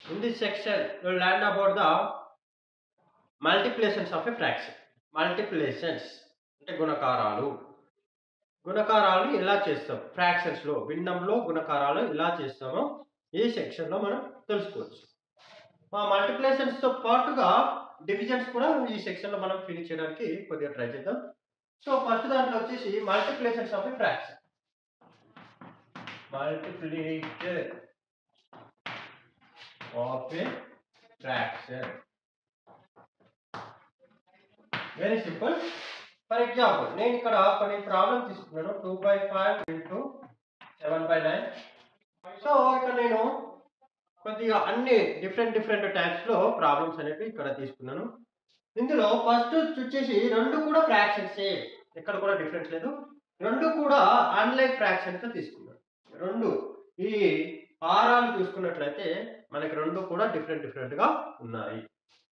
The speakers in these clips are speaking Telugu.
In this section, you will learn about the multiplications of a fraction. Multiplications అంటే గుణకారాలు. గుణకారాలు ఎలా చేస్తాం? ఫ్రాక్షన్స్‌లో, భిన్నంలో గుణకారాలు ఎలా చేస్తామో ఈ సెక్షన్‌లో మనం తెలుసుకోవచ్చు. మల్టిప్లికేషన్స్‌తో పాటుగా డివిజన్స్ కూడా ఈ సెక్షన్‌లో మనం ఫినిష్ చేయడానికి కొద్దిగా ట్రై చేద్దాం. సో ఫస్ట్ దాంట్లో వచ్చేసి multiplications of a fraction. Multiplication of a fraction. Very simple. For example, నేను ఇక్కడ కొన్ని ప్రాబ్లమ్ తీసుకున్నాను. 2/5 into 7/9. సో ఇక్కడ నేను కొద్దిగా అన్ని డిఫరెంట్ టైప్స్ లో ప్రాబ్లమ్స్ అనేవి ఇక్కడ తీసుకున్నాను. ఇందులో ఫస్ట్ వచ్చేసి రెండు కూడా ఫ్రాక్షన్సే, ఎక్కడ కూడా డిఫరెన్స్ లేదు. రెండు కూడా అన్లైక్ ఫ్రాక్షన్ తో తీసుకున్నాను. రెండు ఈ ఆరాలు చూసుకున్నట్లయితే మనకి రెండు కూడా డిఫరెంట్ గా ఉన్నాయి.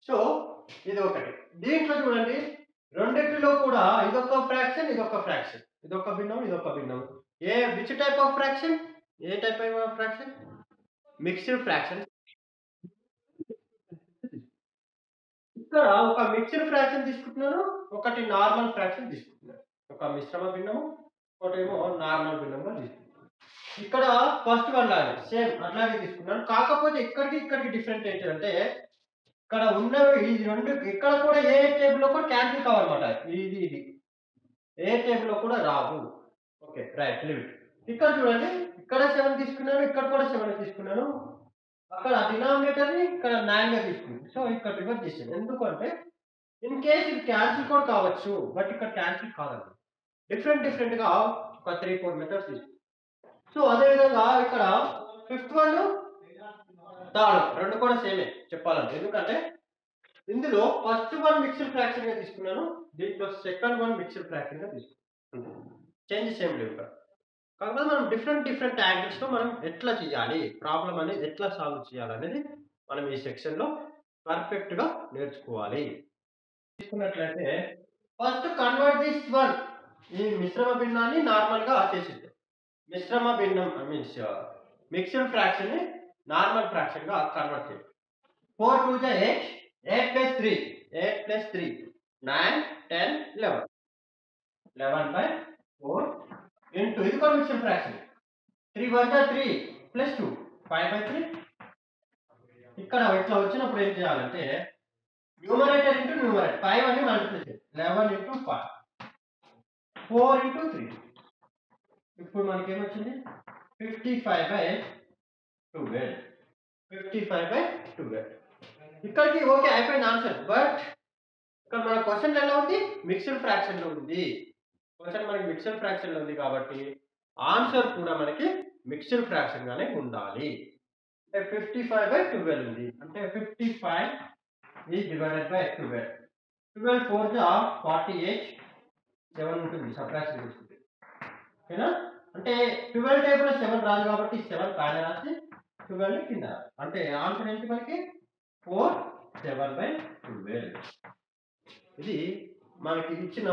సో ఇది ఒకటి. దీంట్లో చూడండి, రెండిటిలో కూడా ఇదొక ఫ్రాక్షన్, ఇదొక ఫ్రాక్షన్, ఇదొక భిన్నం, ఇదొక భిన్నం. Which type of fraction? A type of fraction? Mixed fraction. ఇక్కడ ఒక మిక్స్డ్ ఫ్రాక్షన్ తీసుకుంటున్నాను, ఒకటి నార్మల్ ఫ్రాక్షన్ తీసుకుంటున్నాను. ఒక మిశ్రమ భిన్నము, ఒకటేమో నార్మల్ భిన్నంగా తీసుకుంటున్నాను. ఇక్కడ ఫస్ట్ వన్ లాగే సేమ్ అట్లాగే తీసుకున్నాను. కాకపోతే ఇక్కడికి డిఫరెంట్ ఏంటంటే, ఇక్కడ ఉన్నవి ఈ రెండు ఇక్కడ కూడా ఏ టేబుల్ లో కూడా క్యాన్సిల్ కావాలన్నమాట. ఇది ఏ టేబుల్ లో కూడా రావు. Okay, right, leave it. ఇక్కడ చూడండి, ఇక్కడ 7 తీసుకున్నాను, ఇక్కడ కూడా 7 తీసుకున్నాను. అక్కడ డినామినేటర్ ని ఇక్కడ 9 గా తీసుకున్నాను. సో ఇక్కడ రివర్స్ చేశాను. ఎందుకంటే ఇన్ కేస్ ఇది క్యాన్సిల్ కూడా కావచ్చు, బట్ ఇక్కడ క్యాన్సిల్ కాదండి. డిఫరెంట్ గా ఒక 3-4 మెథడ్స్ తీసుకున్నాను. సో అదే విధంగా ఇక్కడ ఫిఫ్త్ వన్, థర్డ్ రెండు కూడా సేమే చెప్పాలంటే. ఎందుకంటే ఇందులో ఫస్ట్ వన్ మిక్స్డ్ ఫ్రాక్షన్ గా తీసుకున్నాను, దీంట్లో సెకండ్ వన్ మిక్స్డ్ ఫ్రాక్షన్ గా తీసుకున్నాను. చేంజెస్ ఏం లేవు ఇక్కడ. కాకపోతే మనం డిఫరెంట్ యాంగిల్స్ లో మనం ఎట్లా చేయాలి, ప్రాబ్లం అనేది ఎట్లా సాల్వ్ చేయాలి అనేది మనం ఈ సెక్షన్ లో పర్ఫెక్ట్ గా నేర్చుకోవాలి. తీసుకున్నట్లయితే ఫస్ట్ కన్వర్ట్ దిస్ వన్, ఈ మిశ్రమ భిన్నాన్ని నార్మల్ గా చేసేది. మిశ్రమ భిన్నం మీన్స్ మిక్స్డ్ ఫ్రాక్షన్ ని నార్మల్ ఫ్రాక్షన్ గా కన్వర్ట్ చేయాలి. 4 2 8, 8 plus 3, 8 plus 3, 9, 10, 11. 11/4 into ఇది కూడా మిక్స్డ్ ఫ్రాక్షన్. 3 1 3 plus 2, 5/3. ఇక్కడ ఇట్లా వచ్చినప్పుడు ఏం చేయాలంటే న్యూమరేటర్ ఇంటూ న్యూమరేటర్ 5 అని మల్టిప్లై చేయాలి. 11 into 5, 4 into 3. ఇప్పుడు మనకి ఏమొచ్చింది? 55/12. 55/12. ఇక్కడికి ఓకే అయిపోయింది ఆన్సర్. బట్ ఇక్కడ మన క్వశ్చన్ ఎలా ఉంది? మిక్స్డ్ ఫ్రాక్షన్ లో ఉంది. క్వశ్చన్ మనకి మిక్స్డ్ ఫ్రాక్షన్ లో ఉంది కాబట్టి ఆన్సర్ కూడా మనకి మిక్స్డ్ ఫ్రాక్షన్ గానే ఉండాలి. అంటే 55/12 ఉంది. అంటే 55 is divided by 12. 12 4 48, 7 ఉంటుంది సబ్ట్రాక్షన్ చేసుకుంటే. ఓకేనా? అంటే 12 టేబుల్ 7 రాదు కాబట్టి 7 పైన రాసి 12 కింద. అంటే ఆన్సర్ ఏంటి మనకి? 4 7/12. ఇది మనకి ఇచ్చిన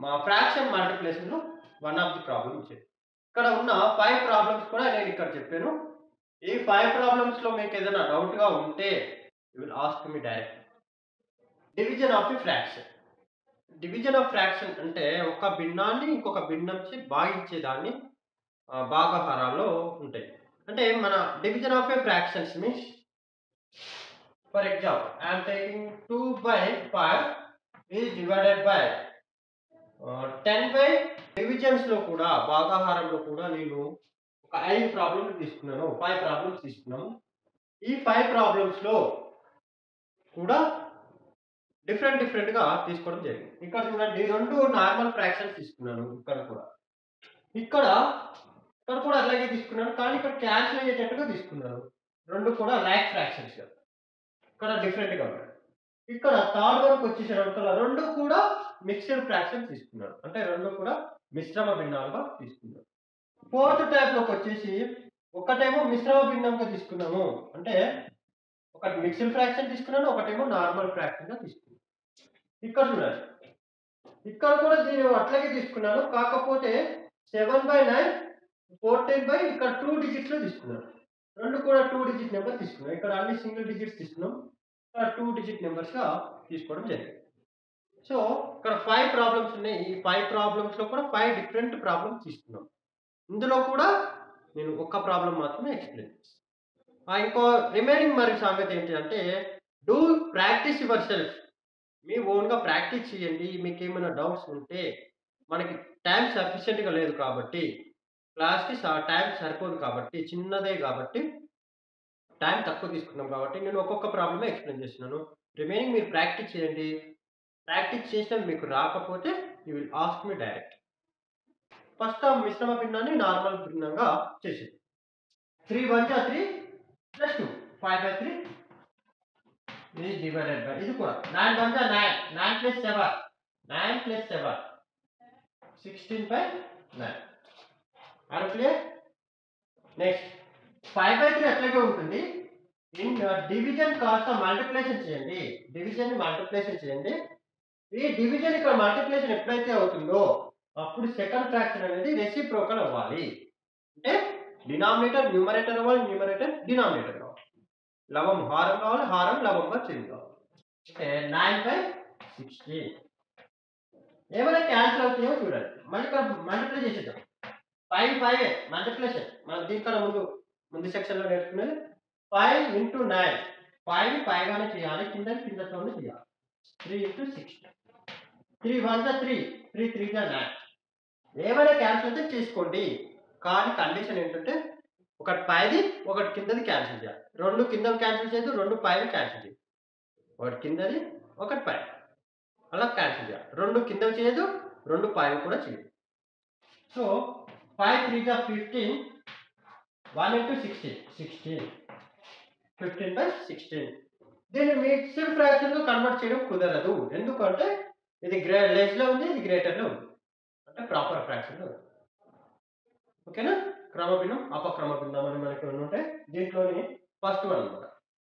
మా ఫ్రాక్షన్ మల్టిప్లికేషన్ లో వన్ ఆఫ్ ది ప్రాబ్లమ్స్. ఇక్కడ ఉన్న 5 ప్రాబ్లమ్స్ కూడా నేను ఇక్కడ చెప్పాను. ఈ 5 ప్రాబ్లమ్స్ లో మీకు ఏదైనా డౌట్ గా ఉంటే you will ask me direct. Division of the fraction. Division of fraction అంటే ఒక భిన్నాన్ని ఇంకొక భిన్నంచి భాగించేదాన్ని భాగహారాల్లో ఉంటాయి. అంటే మన division of A fractions means, for example I'm taking 2/5 is divided by 10/. Divisions లో కూడా భాగాహారంలో కూడా నేను ఒక 5 ప్రాబ్లమ్స్ తీసుకున్నాను, 5 ప్రాబ్లమ్స్ తీసుకున్నాము. ఈ 5 ప్రాబ్లమ్స్ లో కూడా డిఫరెంట్ గా తీసుకోవడం జరిగింది. ఇక్కడ చూడండి, రెండు నార్మల్ ఫ్రాక్షన్స్ తీసుకున్నాను. ఇక్కడ కూడా అలాగే తీసుకున్నాను, కానీ ఇక్కడ క్యాన్సిల్ అయ్యేటట్టుగా తీసుకున్నాను. రెండు కూడా లైక్ ఫ్రాక్షన్స్ కదా, ఇక్కడ డిఫరెంట్ గా ఉన్నాయి. ఇక్కడ థర్డ్ వరకు వచ్చేసరికి రెండు కూడా మిక్స్డ్ ఫ్రాక్షన్ తీసుకున్నాను, అంటే రెండు కూడా మిశ్రమ భిన్నాలుగా తీసుకున్నాను. ఫోర్త్ టైప్ లోకి వచ్చేసి ఒకటేమో మిశ్రమ భిన్నంగా తీసుకున్నాము, అంటే ఒకటి మిక్స్డ్ ఫ్రాక్షన్ తీసుకున్నాను, ఒకటేమో నార్మల్ ఫ్రాక్షన్ గా తీసుకున్నాను. ఇక్కడ చూడండి, ఇక్కడ కూడా దీన్ని అట్లాగే తీసుకున్నాను, కాకపోతే 7/9 14 ఇక్కడ 2 డిజిట్స్ లో తీసుకున్నాను. రెండు కూడా 2 డిజిట్ నెంబర్ తీసుకున్నాం. ఇక్కడ అన్ని సింగిల్ డిజిట్స్ తీసుకున్నాం. ఇక్కడ 2 డిజిట్ నెంబర్స్‌గా తీసుకోవడం జరిగింది. సో, ఇక్కడ 5 ప్రాబ్లమ్స్ ఉన్నాయి. ఈ 5 ప్రాబ్లమ్స్‌లో కూడా 5 డిఫరెంట్ ప్రాబ్లమ్స్ తీసుకున్నాం. ఇందులో కూడా నేను ఒక్క ప్రాబ్లమ్ మాత్రమే ఎక్స్‌ప్లెయిన్ చేస్తాను. ఇంకో రిమైనింగ్ మరి సంగతి ఏంటి అంటే డూ ప్రాక్టీస్ యువర్ సెల్ఫ్. మీ ఓన్‌గా ప్రాక్టీస్ చేయండి. మీకేమైనా డౌట్స్ ఉంటే మనకి టైం సఫిషియెంట్‌గా లేదు కాబట్టి క్లాస్‌కి టైం సరిపోదు కాబట్టి చిన్నదే కాబట్టి టైం తక్కువ తీసుకున్నాం కాబట్టి నేను ఒక్కొక్క ప్రాబ్లమే ఎక్స్‌ప్లెయిన్ చేస్తున్నాను. రిమైనింగ్ మీరు ప్రాక్టీస్ చేయండి. ప్రాక్టీస్ చేసినా మీకు రాకపోతే you will ask me direct. First ఆ మిశ్రమ భిన్నాన్ని నార్మల్ భిన్నంగా చేసేది. 3 1 జా 3 ప్లస్ 2 5/3 is divided by ఇది కూడా 9 1 జా 9 9 plus 7 9 plus 7 16/9. Are clear? Next 5/3 అట్లాగే ఉంటుంది. ఇన్ డివిజన్ కాస్త మల్టిప్లికేషన్ చేయండి. డివిజన్ మల్టిప్లికేషన్ చేయండి. ఈ డివిజన్ ఇక్కడ మల్టిప్లికేషన్ ఎప్పుడైతే అవుతుందో అప్పుడు సెకండ్ ఫ్రాక్షన్ అనేది రెసిప్రోకల్ అవ్వాలి. అంటే డినామినేటర్ న్యూమరేటర్ అవ్వాలి, న్యూమరేటర్ డినామినేటర్ కావాలి. లవం హారం కావాలి, హారం లవంగా చేంజ్ కావాలి. అంటే 9/16 ఏమైనా క్యాన్సిల్ అవుతాయేమో చూడండి. మళ్ళీ ఇక్కడ మల్టిప్లై చేసేద్దాం. 5 5 మల్టిప్లికేషన్ మనం దీనికన్నా ముందు సెక్షన్లో నేర్చుకునేది 5 × 9 5 5గానే చేయాలి, కిందతోనే చేయాలి. 3 × 6 3 1 జా 3 3 3 జా 9. ఏమైనా క్యాన్సిల్ అయితే చేసుకోండి. కానీ కండిషన్ ఏంటంటే ఒకటి పైది ఒకటి కిందది క్యాన్సిల్ చేయాలి. రెండు కిందవి క్యాన్సిల్ చేయదు, రెండు పైవి క్యాన్సిల్ చేయదు. ఒకటి కిందది ఒకటి పై అలా క్యాన్సిల్ చేయాలి. రెండు కిందవి చేయదు, రెండు పైవి కూడా చేయదు. సో 5 3 జా 15 1 × 16 16 15/16. దీన్ని మిక్స్డ్ ఫ్రాక్షన్‌గా కన్వర్ట్ చేయడం కుదరదు. ఎందుకంటే ఇది లెస్‌లో ఉంది, ఇది గ్రేటర్‌లో ఉంది. అంటే ప్రాపర్ ఫ్రాక్షన్‌లో ఉంది. ఓకేనా? క్రమభిన్నం, అపక్రమ భిన్నం అని మనకి రెండు ఉంటాయి. దీంట్లోని ఫస్ట్ వన్ అన్నమాట.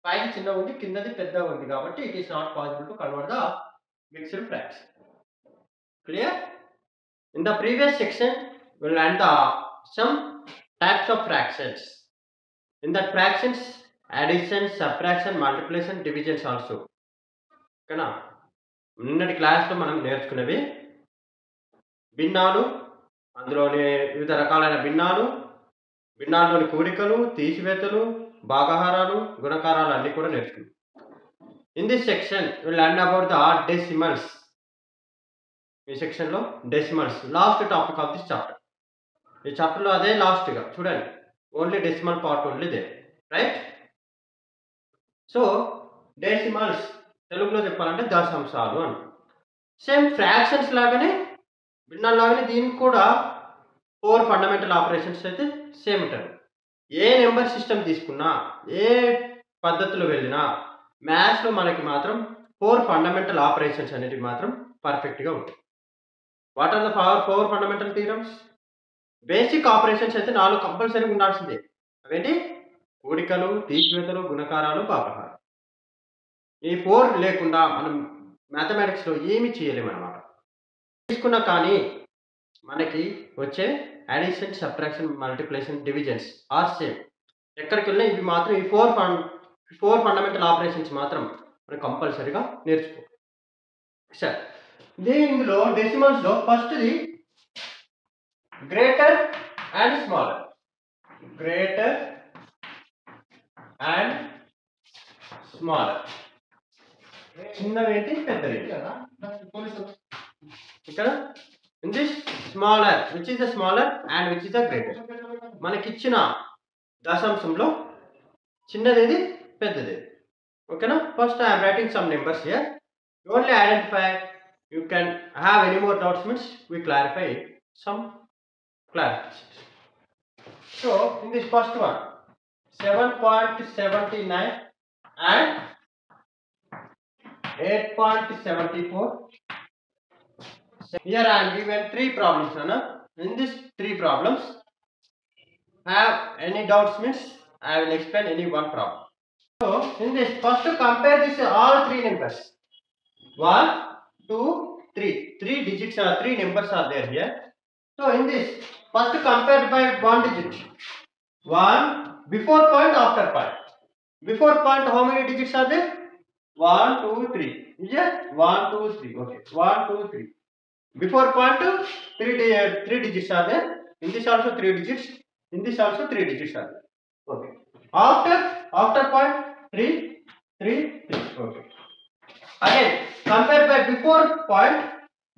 పైది చిన్నగా ఉంది, కిందది పెద్దగా ఉంది కాబట్టి it is not possible to convert the mixed fraction. Clear? In the previous section we will learn the some types of fractions. In that fractions addition, subtraction, multiplication, divisions also. ఓకేనా? నిన్నటి క్లాస్లో మనం నేర్చుకున్నవి భిన్నాలు, అందులోని వివిధ రకాలైన భిన్నాలు, భిన్నాల్లోని కూడికలు, తీసివేతలు, భాగహారాలు, గుణకారాలు అన్నీ కూడా నేర్చుకున్నాం. In this section we learn about the decimals. ఈ సెక్షన్లో decimals last topic of this chapter. ఈ చాప్టర్లో అదే లాస్ట్గా చూడండి, ఓన్లీ డెసిమల్ పార్ట్ ఓన్లీ దే, రైట్? సో డెసిమల్స్ తెలుగులో చెప్పాలంటే దశాంశాలు అని. సేమ్ ఫ్రాక్షన్స్ లాగానే భిన్నాల్లాగానే దీనికి కూడా 4 ఫండమెంటల్ ఆపరేషన్స్ అయితే సేమ్ ఉంటుంది. ఏ నెంబర్ సిస్టమ్ తీసుకున్నా, ఏ పద్ధతిలో వెళ్ళినా మ్యాథ్స్లో మనకి మాత్రం 4 ఫండమెంటల్ ఆపరేషన్స్ అనేవి మాత్రం పర్ఫెక్ట్గా ఉంటాయి. What are the 4 fundamental theorems? Basic operations అయితే 4 కంపల్సరీగా ఉండాల్సిందే. అవేంటి? కూడికలు, తీసివేతలు, గుణకారాలు, భాగహారాలు. ఈ 4 లేకుండా మనం మ్యాథమెటిక్స్లో ఏమీ చేయలేమన్నమాట. తీసుకున్నా కానీ మనకి వచ్చే addition, subtraction, multiplication, divisions are same. ఎక్కడికి వెళ్ళినా ఇవి మాత్రం ఈ 4 ఫండమెంటల్ ఆపరేషన్స్ మాత్రం మనం కంపల్సరీగా నేర్చుకో. సరే, ఇందులో డెసిమల్స్లో ఫస్ట్ది greater and smaller. Greater and smaller. చిన్నవేంటి, పెద్దవి. ఇక్కడ in this smaller, which is the smaller and which is the greater. మనకిచ్చిన దశాంశంలో చిన్నదేది, పెద్దది. ఓకేనా? First I'm writing some numbers here. You only identify. You can have any more doubts means we clarify some clarifications. So in this first one 7.79 and 8.74. Here I am given 3 problems. In these 3 problems, have any doubts means I will explain any one problem. So in this first compare this all 3 numbers. 1 2 3 digits are 3 numbers are there here. So in this first compared by 1 digit. 1 Before point, after point. Before point, how many digits are there? 1, 2, 3. Is it? 1, 2, 3. Okay. 1, 2, 3. Before point, 3 digits are there. In this also 3 digits. In this also 3 digits are there. Okay. After point, 3, 3, 3. Okay. Again, compare by before point.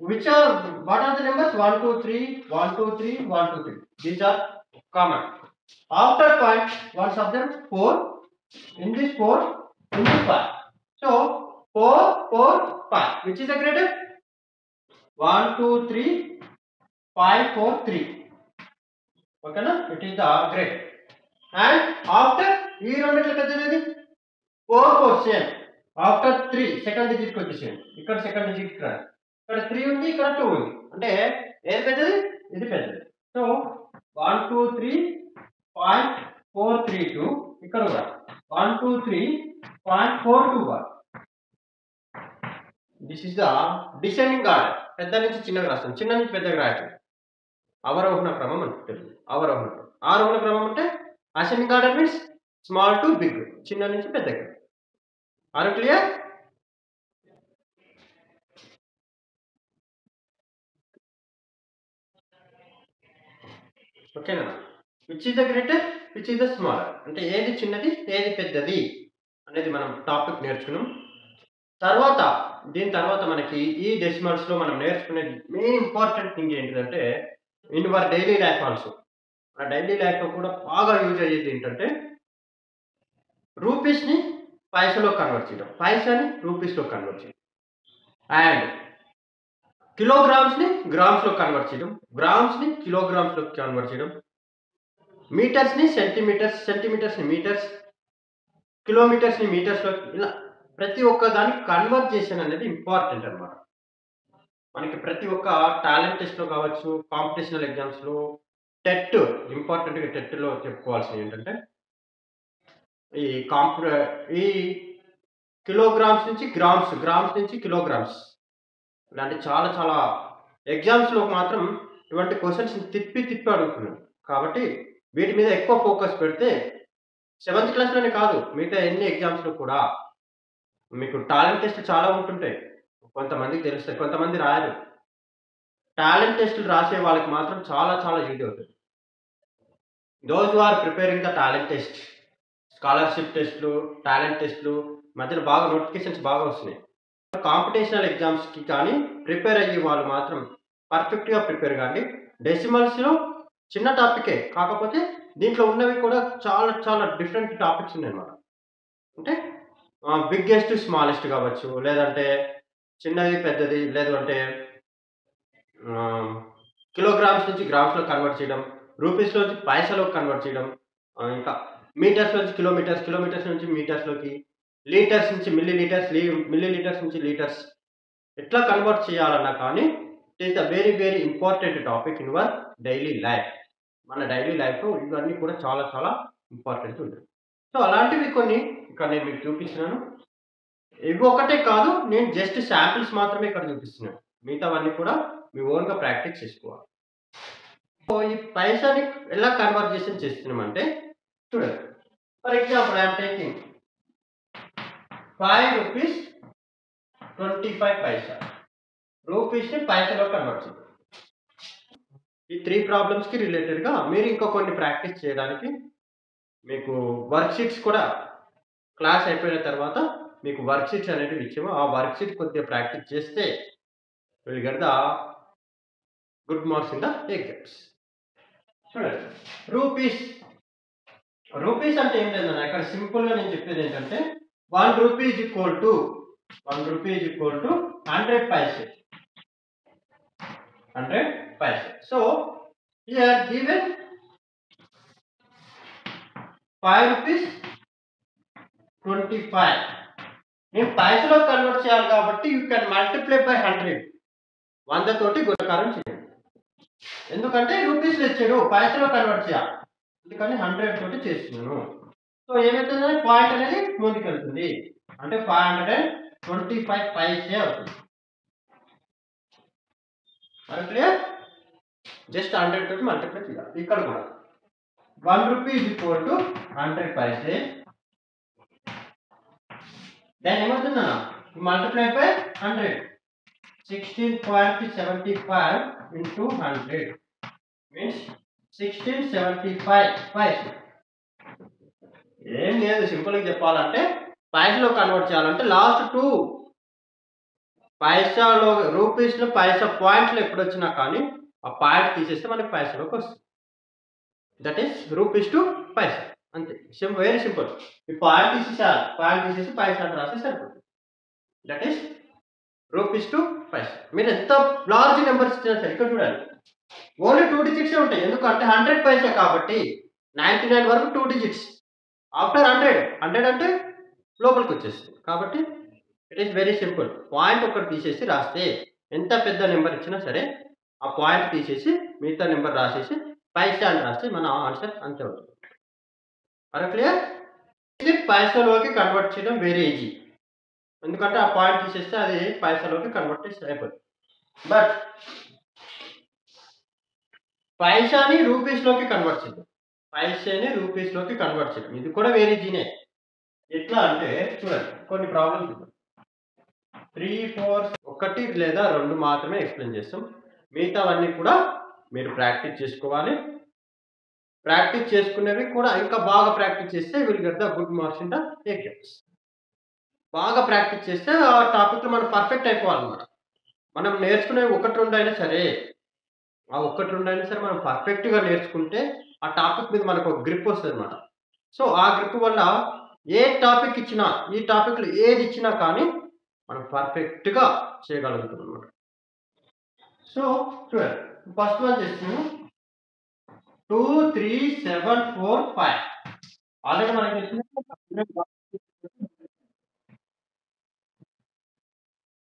What are the numbers? 1, 2, 3, 1, 2, 3, 1, 2, 3. These are common. After point, what of them? 4. In this 4, in this 5. So 4, 4, 5. Which is the greatest? 1, 2, 3, 5, 4, 3. Okay, na? It is the greatest. And after ఈ రెండిట్లో పెద్దది 4, 4 సేమ్. ఆఫ్టర్ 3 సెకండ్ డిజిట్ వచ్చేసేయండి. ఇక్కడ సెకండ్ డిజిట్ రాదు. ఇక్కడ 3 ఉంది, ఇక్కడ 2 ఉంది. అంటే ఏది పెద్దది? ఇది పెద్దది. సో 1, 2, 3, 5, 4, 3, 2. ఇక్కడ కూడా 1, 2, 3, 5, 4, 2, 1. This is the descending order. పెద్ద నుంచి చిన్నగా రాస్తాం, చిన్న నుంచి పెద్దగా రాయటం. అవరోహణ క్రమం అంటే తెలుగు. అవరోహణ క్రమం. ఆరోహణ క్రమం అంటే ascending order means small to big, చిన్న నుంచి పెద్దగా. Are clear? ఓకేనా? Which is the greater, which is the smaller, అంటే ఏది చిన్నది ఏది పెద్దది అనేది మనం టాపిక్ నేర్చుకున్నాం. దీని తర్వాత మనకి ఈ డెసిమల్స్ లో మనం నేర్చుకునేది మెయిన్ ఇంపార్టెంట్ థింగ్ ఏంటంటే in our daily life also. ఆ డైలీ లైఫ్ లో కూడా బాగా యూజ్ అయ్యేది ఏంటంటే రూపీస్ ని పైసలో కన్వర్ట్ చేయడం, పైసాని రూపీస్ లో కన్వర్ట్ చేయడం, అండ్ కిలోగ్రామ్స్ ని గ్రామ్స్ లో కన్వర్ట్ చేయడం, గ్రామ్స్ ని కిలోగ్రామ్స్ లో కన్వర్ట్ చేయడం, మీటర్స్ ని సెంటీమీటర్స్, సెంటీమీటర్స్ ని మీటర్స్, కిలోమీటర్స్ ని మీటర్స్ లో, ఇలా ప్రతి ఒక్క దానికి కన్వర్జేషన్ అనేది ఇంపార్టెంట్ అన్నమాట. మనకి ప్రతి ఒక్క టాలెంట్ టెస్ట్ లో కావచ్చు, కాంపిటీషనల్ ఎగ్జామ్స్ లో, టెట్ ఇంపార్టెంట్ గా టెట్ లో చెప్పుకోవాల్సింది ఏంటంటే ఈ కిలోగ్రామ్స్ నుంచి గ్రామ్స్, గ్రామ్స్ నుంచి కిలోగ్రామ్స్, ఇలాంటి చాలా చాలా ఎగ్జామ్స్ లో మాత్రం ఇటువంటి క్వశ్చన్స్ తిప్పి అడుగుతున్నాను. కాబట్టి వీటి మీద ఎక్కువ ఫోకస్ పెడితే 7th క్లాస్లోనే కాదు, మిగతా ఎన్ని ఎగ్జామ్స్ లో కూడా మీకు టాలెంట్ టెస్ట్ చాలా ఉంటుంటాయి. కొంతమందికి తెలుస్తాయి, కొంతమంది రాయరు. టాలెంట్ టెస్టులు రాసే వాళ్ళకి మాత్రం చాలా చాలా యూజ్ అవుతుంది. Those who are preparing the talent test, scholarship టెస్ట్లు, టాలెంట్ టెస్ట్లు మధ్యలో బాగా నోటిఫికేషన్స్ బాగా వస్తున్నాయి. కాంపిటీషనల్ ఎగ్జామ్స్కి కానీ ప్రిపేర్ అయ్యే వాళ్ళు మాత్రం పర్ఫెక్ట్గా ప్రిపేర్ కాండి. డెసిమల్స్లో చిన్న టాపికే, కాకపోతే దీంట్లో ఉన్నవి కూడా చాలా చాలా డిఫరెంట్ టాపిక్స్ ఉన్నాయి అన్నమాట. అంటే బిగ్గెస్ట్ స్మాలెస్ట్ కావచ్చు, లేదంటే చిన్నది పెద్దది, లేదు అంటే కిలోగ్రామ్స్ నుంచి గ్రామ్స్లో కన్వర్ట్ చేయడం, రూపీస్లో నుంచి పైసలో కన్వర్ట్ చేయడం, ఇంకా మీటర్స్ నుంచి కిలోమీటర్స్, కిలోమీటర్స్ నుంచి మీటర్స్లోకి, లీటర్స్ నుంచి మిల్లీ లీటర్స్, మిల్లీ లీటర్స్ నుంచి లీటర్స్, ఎట్లా కన్వర్ట్ చేయాలన్నా కానీ it is the very very important topic in your daily life. మన డైలీ లైఫ్లో ఇవన్నీ కూడా చాలా చాలా ఇంపార్టెంట్ ఉంటుంది. సో అలాంటివి కొన్ని ఇక్కడ నేను మీకు చూపిస్తున్నాను. ఇవి ఒకటే కాదు, నేను జస్ట్ శాంపిల్స్ మాత్రమే ఇక్కడ చూపిస్తున్నాను. మిగతావన్నీ కూడా మీ ఓన్గా ప్రాక్టీస్ చేసుకోవాలి. సో ఈ పైసాని ఎలా కన్వర్జేషన్ చేస్తున్నామంటే చూడండి. For example I'm taking 5 rupees 25 paisa. రూపీస్ని పైసలో కన్వర్ట్ చేయాలి. ఈ 3 ప్రాబ్లమ్స్కి రిలేటెడ్గా మీరు ఇంకా కొన్ని ప్రాక్టీస్ చేయడానికి మీకు వర్క్ షీట్స్ కూడా క్లాస్ అయిపోయిన తర్వాత మీకు వర్క్ షీట్స్ అనేవి ఇచ్చాము. ఆ వర్క్ షీట్ కొద్దిగా ప్రాక్టీస్ చేస్తే will get the good marks in the exams. చూడండి, రూపీస్ అంటే ఏం లేదన్న, ఇక్కడ సింపుల్గా నేను చెప్పేది ఏంటంటే 1 rupee is equal to 100 paise. 100 paise. So here given 5 rupees 25. నేను పైసలో కన్వర్ట్ చేయాలి కాబట్టి యూ కెన్ మల్టిప్లై బై 100. 100 తోటి గుణకారం చేయండి. ఎందుకంటే రూపీస్లో ఇచ్చాడు, పైసలో కన్వర్ట్ చేయాలి, అందుకని 100 తోటి చేస్తున్నాను. సో ఏమవుతుందంటే పాయింట్ అనేది ముందుకు వెళ్తుంది, అంటే 525 పైసే అవుతుంది. అది క్లియర్? జస్ట్ 100 తోటి మల్టిప్లై చేయాలి. ఇక్కడ కూడా 1 rupee is equal to 100 paise. Then ఏమవుతుందన్న multiply by 100. 16.75 into 100 means 1675 paise. ఏం లేదు, సింపుల్ గా చెప్పాలంటే పైసలో కన్వర్ట్ చేయాలంటే లాస్ట్ 2 పైసాలో రూపీస్ లో పైసా పాయింట్లు ఎప్పుడు వచ్చినా కానీ ఆ పాయింట్ తీసేస్తే మనకి పైసలోకి వస్తుంది. దట్ ఈస్ రూపీస్ టు పైసా, అంతే. Very simple. ఈ పాయింట్ తీసేసి పైసా అని రాస్తే సరిపోతుంది. దట్ ఈస్ రూపీస్ టు పైసా. మీరు ఎంత లార్జ్ నెంబర్స్ ఇచ్చినా సరే ఇక్కడ చూడండి ఓన్లీ 2 డిజిట్స్ ఉంటాయి. ఎందుకంటే 100 పైసా కాబట్టి 99 వరకు 2 డిజిట్స్. ఆఫ్టర్ 100 అంటే లోపలికి వచ్చేస్తుంది. కాబట్టి it is very simple. Point ఒకటి తీసేసి రాస్తే ఎంత పెద్ద నెంబర్ ఇచ్చినా సరే ఆ పాయింట్ తీసేసి మిగతా నెంబర్ రాసేసి పైసా అని రాస్తే మన ఆన్సర్ అంతే అవుతుంది. అలా క్లియర్? ఇది పైసలోకి కన్వర్ట్ చేయడం వెరీ ఈజీ. ఎందుకంటే ఆ పాయింట్ తీసేస్తే అది పైసలోకి కన్వర్ట్ చేసి అయిపోతుంది. బట్ పైసాని రూపీస్లోకి కన్వర్ట్ చేయడం, ఇది కూడా వెరీ ఈజీనే. ఎట్లా అంటే చూడండి, కొన్ని ప్రాబ్లమ్స్ 3, 4 ఒకటి లేదా 2 మాత్రమే ఎక్స్ప్లెయిన్ చేస్తాం. మిగతావన్నీ కూడా మీరు ప్రాక్టీస్ చేసుకోవాలి. ప్రాక్టీస్ చేసుకునేవి కూడా ఇంకా బాగా ప్రాక్టీస్ చేస్తే will get the good marks in the exams. బాగా ప్రాక్టీస్ చేస్తే ఆ టాపిక్లో మనం పర్ఫెక్ట్ అయిపోవాలన్నమాట. మనం నేర్చుకునే 1-2 అయినా సరే మనం పర్ఫెక్ట్గా నేర్చుకుంటే ఆ టాపిక్ మీద మనకు ఒక గ్రిప్ వస్తుంది అనమాట. సో ఆ గ్రిప్ వల్ల ఏ టాపిక్ ఇచ్చినా, ఈ టాపిక్లో ఏది ఇచ్చినా కానీ మనం పర్ఫెక్ట్గా చేయగలుగుతాం అనమాట. సో చూడండి, ఫస్ట్ వన్ చేస్తున్నాను 2, 3, 7, 4, 5. ఆల్రెడీ మనకి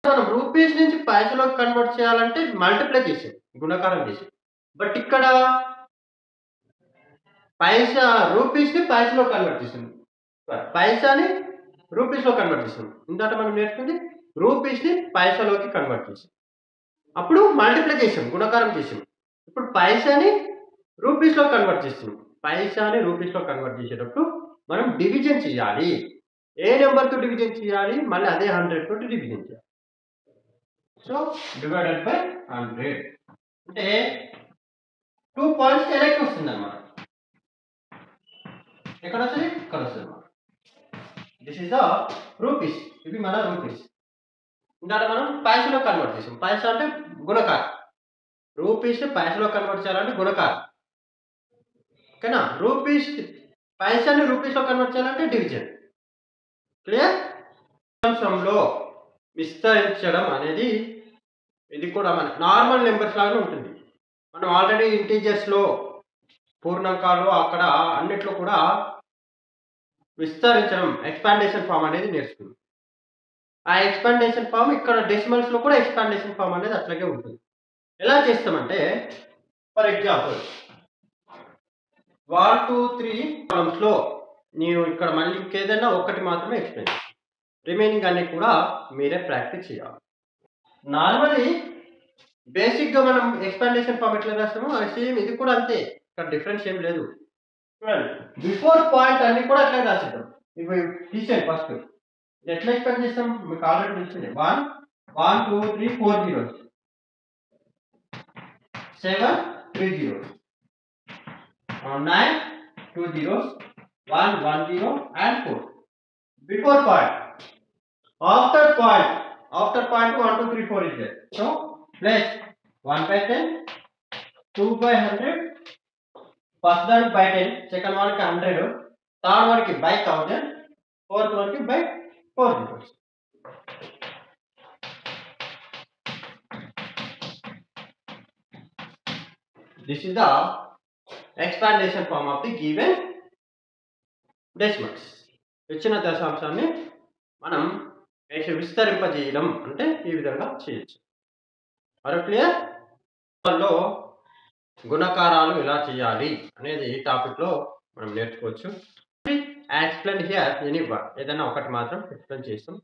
మనం రూపీస్ నుంచి పైసలోకి కన్వర్ట్ చేయాలంటే మల్టిప్లై చేసాం, గుణకారం చేసాం. బట్ ఇక్కడ రూపీస్ని పైసలో కన్వర్ట్ చేసాం, పైసాని రూపీస్లో కన్వర్ట్ చేసాం. ఇంతట మనం నేర్చుకుంది రూపీస్ని పైసలోకి కన్వర్ట్ చేసాం, అప్పుడు మల్టిప్లై చేసాం, గుణకారం చేసాం. ఇప్పుడు పైసాని రూపీస్లో కన్వర్ట్ చేస్తున్నాం. పైసాని రూపీస్లో కన్వర్ట్ చేసేటప్పుడు మనం డివిజన్ చేయాలి. ఏ నెంబర్తో డివిజన్ చేయాలి? మళ్ళీ అదే 100 తోటి డివిజన్ చేయాలి. సో డివైడెడ్ బై 100 అంటే 2 పాయింట్స్ డైరెక్ట్ వస్తుంది అన్నమాట. ఎక్కడ వస్తుంది? ఇక్కడ వస్తుంది అన్నమాట. This is the rupees. ఇవి మన రూపీస్. ఇందాక మనం పైసలో కన్వర్ట్ చేసాం. పైసా అంటే గుణకారం. రూపీస్ పైసలో కన్వర్ట్ చేయాలంటే గుణకారం. ఓకేనా? పైసాని రూపీస్లో కన్వర్ట్ చేయాలంటే డివిజన్. క్లియర్? అంశంలో విస్తరించడం అనేది ఇది కూడా మన నార్మల్ నెంబర్స్ లాగానే ఉంటుంది. మనం ఆల్రెడీ ఇంటీజర్స్లో, పూర్ణాంకాలు అక్కడ అన్నిట్లో కూడా విస్తరించడం, ఎక్స్పాండేషన్ ఫామ్ అనేది నేర్చుకుంది. ఆ ఎక్స్పాండేషన్ ఫామ్ ఇక్కడ డెసిమల్స్లో కూడా ఎక్స్పాండేషన్ ఫామ్ అనేది అట్లాగే ఉంటుంది. ఎలా చేస్తామంటే ఫర్ ఎగ్జాంపుల్ 1, 2, 3 కాలమ్స్లో నేను ఇక్కడ మళ్ళీ ఇంకేదైనా ఒకటి మాత్రమే ఎక్స్ప్లెయిన్ చేస్తాను. రిమైనింగ్ అన్ని కూడా మీరే ప్రాక్టీస్ చేయాలి. నార్మల్లీ బేసిక్గా మనం ఎక్స్పాండేషన్ ఫామ్ ఎట్లా రాస్తామో సేమ్ ఇది కూడా అంతే. ఇక్కడ డిఫరెన్స్ ఏం లేదు. చూడండి, బిఫోర్ పాయింట్ అన్ని కూడా అట్లా రాసేద్దాం. ఇవి తీసేయండి ఫస్ట్. ఇది ఎట్లా ఎక్స్పాండ్ చేస్తాం మీకు ఆల్రెడీ తెలిసింది. 1, 1, 2, 3, 4 zeros, 7, 3 zeros, 9, 2 zeros, 1, 1 0 and 4. Before point. After point 1, 2, 3, 4 is there. So place 1 by 10, 2 by 100, first one by 10, second one ki 100, third one ki by 1000, fourth one ki by 4 zeros. This is the expandation form of the given decimals. ఇచ్చిన దశాంశాన్ని మనం విస్తరింపజేయడం అంటే ఈ విధంగా చేయొచ్చు. మరి క్లియర్? లో గుణకారాలు ఎలా చేయాలి అనేది ఈ టాపిక్లో మనం నేర్చుకోవచ్చు. ఎక్స్ప్లెయిన్ హియర్ ఎనీ వన్, ఏదైనా ఒకటి మాత్రం ఎక్స్ప్లెయిన్ చేస్తాం.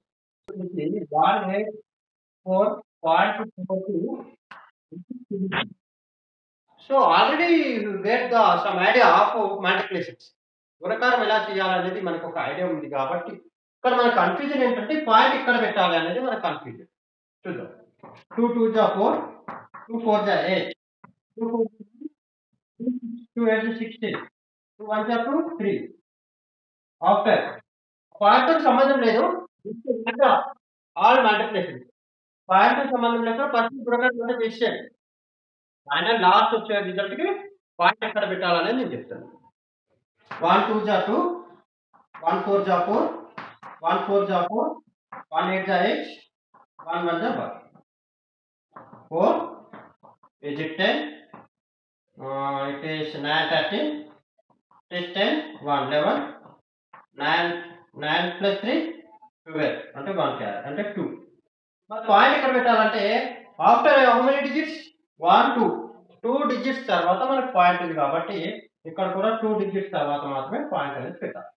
184.42 so already get the sum idea of multiplications. గుణకారం ఎలా చేయాలనేది మనకు ఒక ఐడియా ఉంది కాబట్టి ఇక్కడ మన కన్ఫ్యూజన్ ఏంటంటే పాయింట్ ఇక్కడ పెట్టాలి అనేది మన కన్ఫ్యూజన్. చూద్దాం. 2 2 జా 4, 2 4 జా 8, 2 4 2 8 16, 2 1 జా 2 3. ఆఫ్టర్ పాయింట్తో సంబంధం లేదు. ఆల్ మల్టిప్లికేషన్ పాయింట్తో సంబంధం లేకుండా ఫస్ట్ గుణకారం చేసేయండి. ఫైనల్ లాస్ట్ వచ్చే రిజల్ట్ కి పాయింట్ ఎక్కడ పెట్టాలనేది నేను చెప్తాను. 1 2 జా 2, 1 4 జా 4, 1 4 జా 4, 1 8 జా 8, 1 1 జా 1. 4 is it 10? It is 9 13. It is 10 1 11. 9 plus 3 12 అంటే 1 క్యారీ అంటే 2. మరి పాయింట్ ఎక్కడ పెట్టాలంటే after how many digits 1 2 digits తర్వాత మనకు పాయింట్ ఉంది కాబట్టి ఇక్కడ కూడా 2 డిజిట్స్ తర్వాత మాత్రమే పాయింట్ అనేది పెట్టాలి.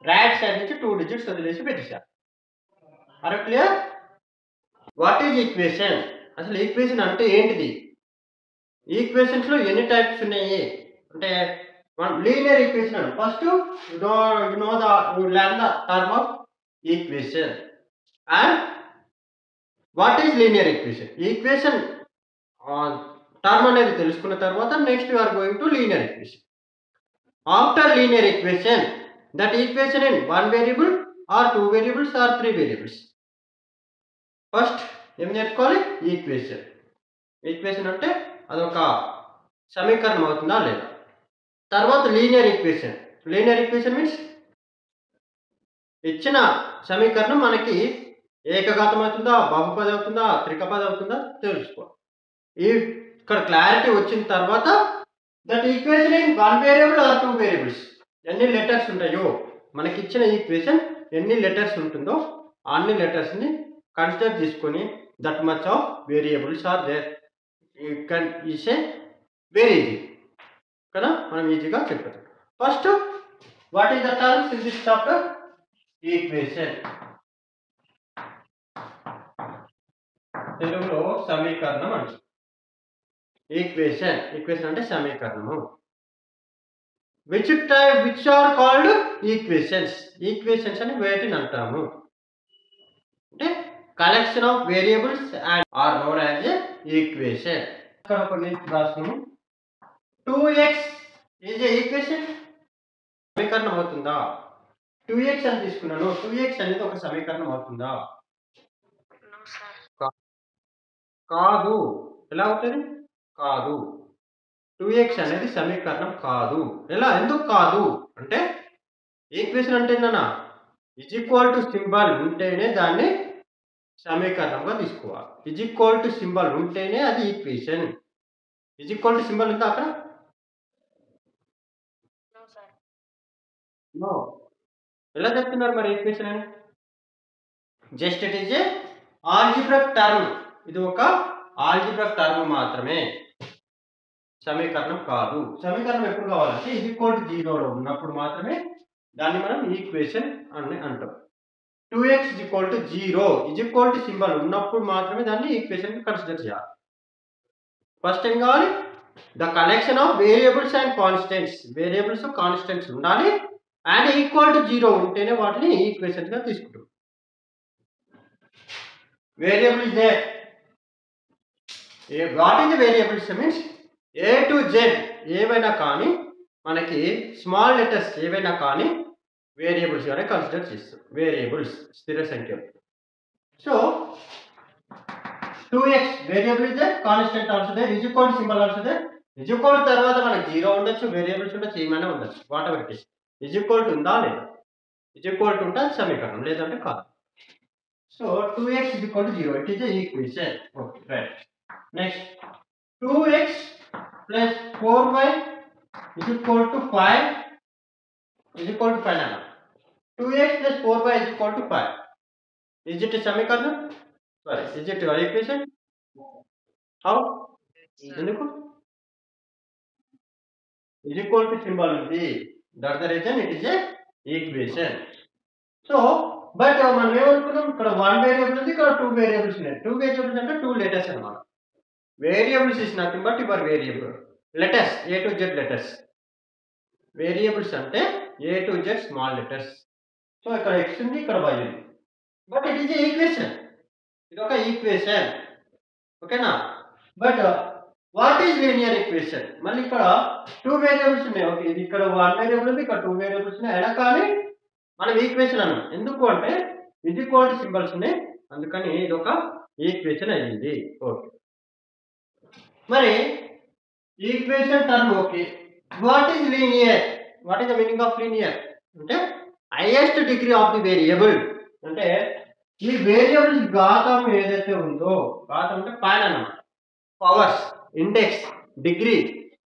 రైట్ సైడ్ నుంచి 2 డిజిట్స్ వదిలేసి పెట్టేశారు. Are clear? What is equation? అసలు ఈక్వేషన్ అంటే ఏంటిది? ఈక్వేషన్స్ లో ఎన్ని టైప్స్ ఉన్నాయి అంటే లీనియర్ ఈక్వేషన్ అని first you learn the term of equation and what is linear equation. Equation term అనేది తెలుసుకున్న తర్వాత next you are going to linear equation. After linear equation that equation in 1 variable or 2 variables or 3 variables. First ఏం నేర్చుకోవాలి? ఈక్వేషన్. ఈక్వేషన్ అంటే అదొక సమీకరణం అవుతుందా లేదా. తర్వాత linear equation. Linear equation means ఇచ్చిన సమీకరణం మనకి ఏకఘాతం అవుతుందా, బహుపది అవుతుందా, త్రికపది అవుతుందా తెలుసుకోవాలి. ఇక్కడ క్లారిటీ వచ్చిన తర్వాత that equation in 1 variable or 2 variables ఎన్ని లెటర్స్ ఉంటాయో మనకి ఇచ్చిన ఈక్వేషన్ ఎన్ని లెటర్స్ ఉంటుందో అన్ని లెటర్స్ని కన్సిడర్ చేసుకొని that much of variables are there you can easy very easy కదా, మనం ఈజీగా చెప్పచ్చు. First what is the terms in this chapter? Equation. తెలుగులో సమీకరణం అంటే ఈక్వేషన్. ఈక్వేషన్ అంటే సమీకరణము. Which are called equations. Equations అని వేటిని అంటాము అంటే collection of variables and are known as equation. ఇక్కడ ఒక లిస్ట్ రాస్తున్నాము. 2x is a equation. సమీకరణం అవుతుందా? 2x అని తీసుకున్నాను. 2x అనేది ఒక సమీకరణం అవుతుందా? కాదు. ఎలా అవుతుంది? కాదు. 2x అనేది సమీకరణం కాదు. ఎలా? ఎందుకు కాదు అంటే ఈక్వేషన్ అంటే ఏంటన్నా ఈజ్ ఈక్వల్ టు సింబల్ ఉంటేనే దాన్ని సమీకరణంగా తీసుకోవాలి. ఈజ్ ఈక్వల్ టు సింబల్ ఉంటేనే అది equation. Is equal to symbol ఉందా అక్కడ? నో. ఎలా చెప్తున్నారు మరి ఈక్వేషన్ అని? Just it is a algebraic term. ఇది ఒక ఆల్జిబ్రాక్ టర్మ్ మాత్రమే, సమీకరణం కాదు. సమీకరణం ఎప్పుడు కావాలంటే ఈజ్ ఈక్వల్ టు 0లో ఉన్నప్పుడు మాత్రమే దాన్ని మనం ఈక్వేషన్ అని అంటాం. 2x is equal to 0 is equal to symbol ఉన్నప్పుడు మాత్రమే దాన్ని ఈక్వేషన్ కన్సిడర్ చేయాలి. ఫస్ట్ ఏం కావాలి? The collection of variables and constants. Variables constants ఉండాలి అండ్ ఈక్వల్ టు 0 ఉంటేనే వాటిని ఈక్వేషన్ గా తీసుకుంటాం. Variable is there. What is the variables means A to Z ఏవైనా కానీ మనకి స్మాల్ లెటర్స్ ఏవైనా కానీ వేరియబుల్స్ గానే కన్సిడర్ చేస్తాం. వేరియబుల్స్ స్థిర సంఖ్యలు. So 2x variable is there, constant also there, is equal to symbol also there. Is equal తర్వాత మనకి 0 ఉండొచ్చు, వేరియబుల్స్ ఉండొచ్చు, ఏమైనా ఉండొచ్చు, whatever it is. Is equal to ఉందా లేదా? ఈజ్ ఈక్వల్ టు ఉంటే సమీకరణం, లేదంటే కాదు. So 2x is equal to 0 it is the equation. Okay right. Next 2x plus 4y is equal to 5 is equal to 5 now. 2x plus 4y is equal to 5. Is it a samikaranam? Sorry, is it an equation? How? Enduku? Is equal to symbol ఉంది. That's the reason it is a equation. So, but మనం ఏమనుకున్నాం, ఇక్కడ 1 వేరియబుల్ ఉంది, ఇక్కడ 2 వేరియబుల్స్ ఉన్నాయి. 2 వేరియబుల్స్ అంటే 2 లెటర్స్ అన్నమాట. Variables is nothing but your variable. Letters A to Z letters. Variables అంటే A to Z small letters. So ఇక్కడ ఎక్స్ ఉంది, ఇక్కడ వై ఉంది. బట్ ఇట్ ఈస్ ఈక్వేషన్, ఇది ఒక ఈక్వేషన్. ఓకేనా. But what is linear equation? మళ్ళీ ఇక్కడ 2 వేరియబుల్స్ ఉన్నాయి. ఓకే, ఇది ఇక్కడ 1 వేరియబుల్ ఉంది, ఇక్కడ 2 వేరియబుల్స్ ఉన్నాయి. అయినా కానీ మనం ఈక్వేషన్ అన్నాం. ఎందుకు అంటే ఇది ఈక్వల్ సింబల్స్ ఉన్నాయి, అందుకని ఇది ఒక ఈక్వేషన్ అయ్యింది. ఓకే, మరి equation term okay. What is linear? What is the meaning of linear అంటే highest degree of the variable. అంటే ఈ వేరియబుల్స్ ఘాతం ఏదైతే ఉందో, ఘాతం అంటే పైన అన్నమాట. పవర్స్, ఇండెక్స్, డిగ్రీ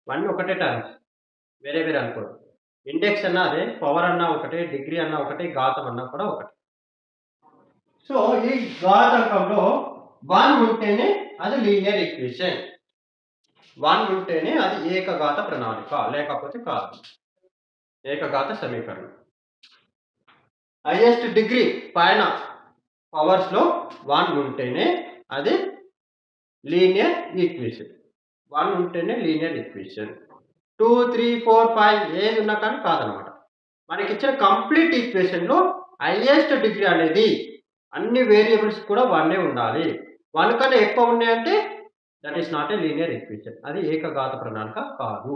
ఇవన్నీ ఒకటే టర్మ్స్, వేరే వేరే అనుకోండి. ఇండెక్స్ అన్నా అదే, పవర్ అన్నా ఒకటే, డిగ్రీ అన్నా ఒకటే, ఘాతం అన్నా కూడా ఒకటే. సో ఈ ఘాతాంకంలో 1 ఉంటేనే అది లీనియర్ ఈక్వేషన్. 1 ఉంటేనే అది ఏకఘాత ప్రణాళిక, లేకపోతే కాదు ఏకఘాత సమీకరణం. హైయెస్ట్ డిగ్రీ పైన పవర్స్ లో 1 ఉంటేనే అది లీనియర్ ఈక్వేషన్. 1 ఉంటేనే లీనియర్ ఈక్వేషన్. 2, 3, 4, 5 ఏది ఉన్నా కానీ కాదనమాట. మనకి ఇచ్చిన కంప్లీట్ ఈక్వేషన్ లో హైయెస్ట్ డిగ్రీ అనేది అన్ని వేరియబుల్స్ కూడా 1 ఉండాలి. 1 కన్నా ఎక్కువ ఉన్నాయంటే that is not a linear equation, అది ఏకఘాత ప్రణాళిక కాదు.